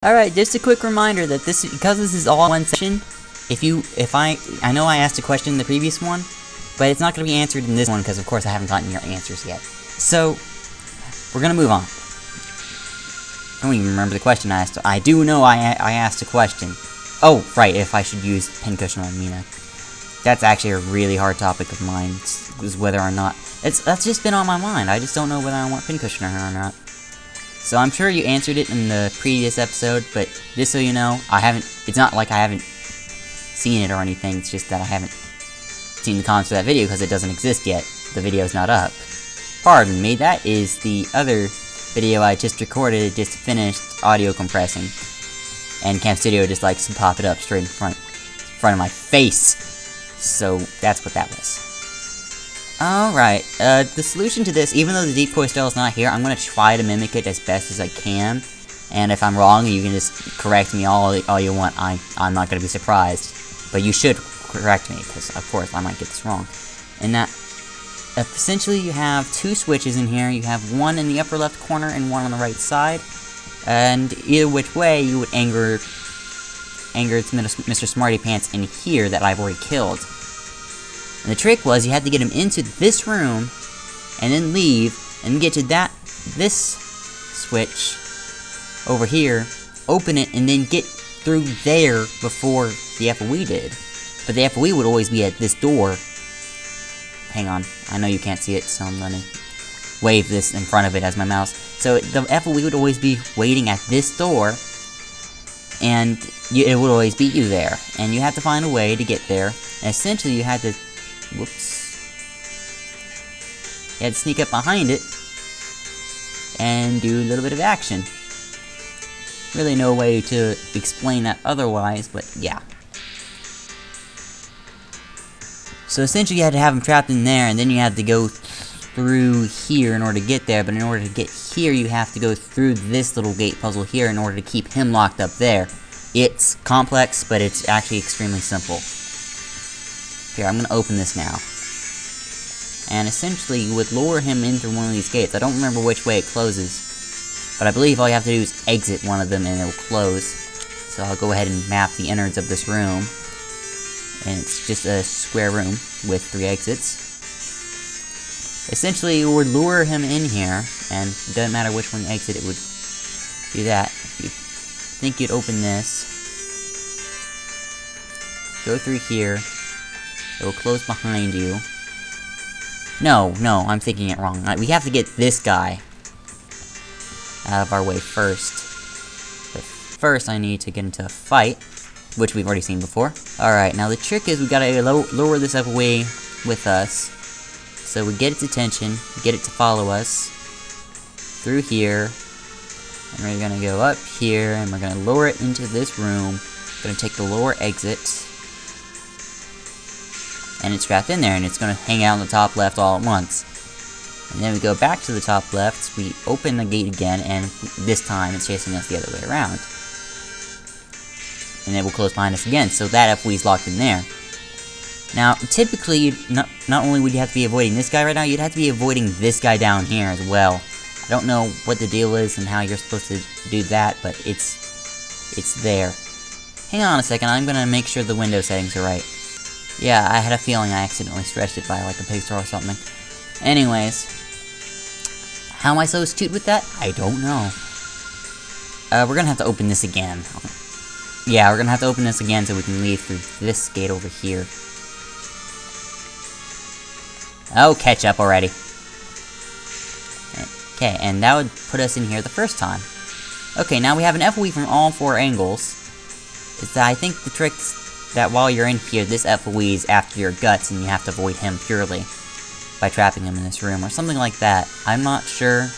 Alright, just a quick reminder that because this is all one session, I know I asked a question in the previous one, but it's not going to be answered in this one because of course I haven't gotten your answers yet. So, we're going to move on. I don't even remember the question I asked. I do know I asked a question. Oh, right, if I should use Pincushion on Mina. That's actually a really hard topic of mine, is whether or not... That's just been on my mind. I just don't know whether I want Pincushion or not. So I'm sure you answered it in the previous episode, but just so you know, it's not like I haven't seen it or anything, it's just that I haven't seen the comments for that video because it doesn't exist yet. The video's not up. Pardon me, that is the other video I just recorded, just finished audio compressing. And Cam Studio just likes to pop it up straight in front of my face. So that's what that was. Alright, the solution to this, even though the Deep Coistrel is not here, I'm gonna try to mimic it as best as I can. And if I'm wrong, you can just correct me all you want. I'm not gonna be surprised. But you should correct me, because of course I might get this wrong. And that, essentially you have two switches in here. You have one in the upper left corner and one on the right side. And either which way, you would anger Mr. Smarty Pants in here that I've already killed. And the trick was you had to get him into this room, and then leave, and get to this switch over here, open it, and then get through there before the FOE did. But the FOE would always be at this door. Hang on, I know you can't see it, so I'm gonna wave this in front of it as my mouse. So the FOE would always be waiting at this door, and it would always beat you there. And you had to find a way to get there, and essentially you had to... Whoops. You had to sneak up behind it and do a little bit of action. Really no way to explain that otherwise, but yeah. So essentially you had to have him trapped in there, and then you had to go through here in order to get there, but in order to get here you have to go through this little gate puzzle here in order to keep him locked up there. It's complex, but it's actually extremely simple. Here, I'm gonna open this now. And essentially, you would lure him in through one of these gates. I don't remember which way it closes, but I believe all you have to do is exit one of them and it will close. So I'll go ahead and map the innards of this room. And it's just a square room with 3 exits. Essentially, you would lure him in here, and it doesn't matter which one you exit, it would do that. If you think you'd open this, go through here. It will close behind you. No, I'm thinking it wrong. We have to get this guy out of our way first. But first I need to get into a fight, which we've already seen before. Alright, now the trick is we gotta lower this FOE with us. So we get its attention, get it to follow us through here. And we're gonna go up here, and we're gonna lower it into this room. We're gonna take the lower exit. And it's trapped in there, and it's going to hang out on the top left all at once. And then we go back to the top left, we open the gate again, and this time it's chasing us the other way around. And it will close behind us again, so that FOE is locked in there. Now, typically, not only would you have to be avoiding this guy right now, you'd have to be avoiding this guy down here as well. I don't know what the deal is and how you're supposed to do that, but it's there. Hang on a second, I'm going to make sure the window settings are right. Yeah, I had a feeling I accidentally stretched it by like a pixel or something. Anyways, how am I so astute with that? I don't know. We're gonna have to open this again. Yeah, we're gonna have to open this again so we can leave through this gate over here. Oh, catch up already. Okay, and that would put us in here the first time. Okay, now we have an FOE from all 4 angles. I think the trick's that while you're in here, this FOE is after your guts, and you have to avoid him purely by trapping him in this room, or something like that. I'm not sure.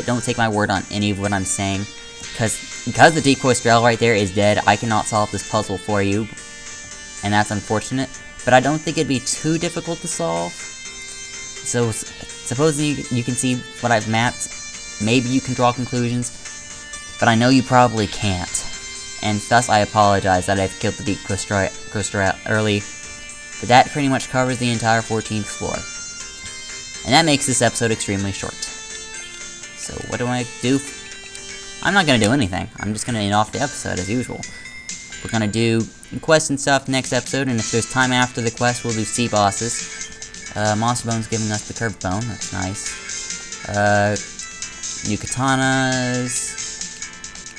Don't take my word on any of what I'm saying, because the Deep Coistrel right there is dead, I cannot solve this puzzle for you, and that's unfortunate, but I don't think it'd be too difficult to solve. So, supposing you can see what I've mapped, maybe you can draw conclusions, but I know you probably can't. And thus I apologize that I've killed the Deep Coistrel early, but that pretty much covers the entire 14th floor. And that makes this episode extremely short. So what do I do? I'm not gonna do anything. I'm just gonna end off the episode as usual. We're gonna do quests and stuff next episode, and if there's time after the quest, we'll do sea bosses. Monster Bone's giving us the curved bone. That's nice. New katanas,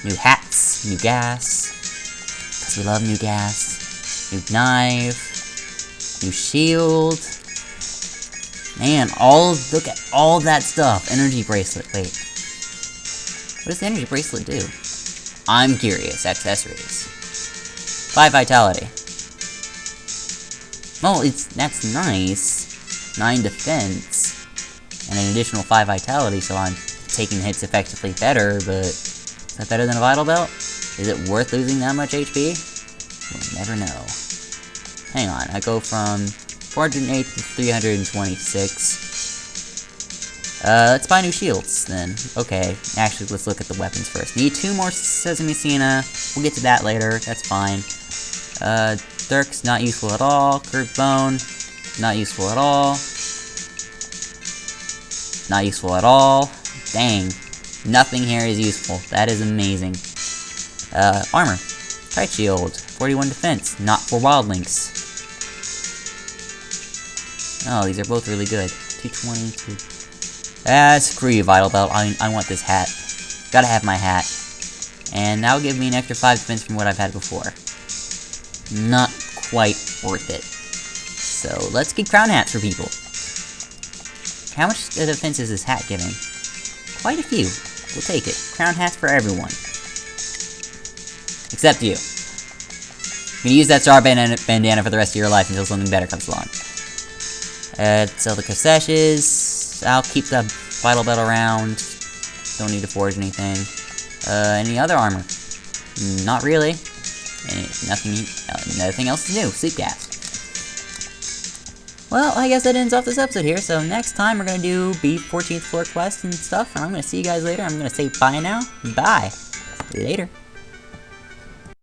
new hats, new gas, because we love new gas, new knife, new shield. Man, look at all that stuff. Energy bracelet, wait. What does the energy bracelet do? I'm curious. Accessories. 5 vitality. Well, that's nice. 9 defense. And an additional 5 vitality, so I'm taking hits effectively better, but is that better than a vital belt? Is it worth losing that much HP? We'll never know. Hang on, I go from 408 to 326. Let's buy new shields, then. Okay, actually, let's look at the weapons first. Need 2 more Sesame Sienna. We'll get to that later, that's fine. Dirk's not useful at all. Curved Bone, not useful at all. Not useful at all. Dang. Nothing here is useful. That is amazing. Armor. Tight Shield. 41 defense. Not for wildlings. Oh, these are both really good. 222. Screw you, Vital Belt. I want this hat. Gotta have my hat. And that'll give me an extra 5 defense from what I've had before. Not quite worth it. So, let's get crown hats for people. How much defense is this hat giving? Quite a few. We'll take it. Crown hats for everyone. Except you. You can use that star bandana for the rest of your life until something better comes along. Sell the concessions. I'll keep the vital belt around. Don't need to forge anything. Any other armor? Not really. Nothing else to do. Sleep gas. Well, I guess that ends off this episode here, so next time we're gonna do B14th floor quest and stuff, and I'm gonna see you guys later. I'm gonna say bye now. Bye. Later.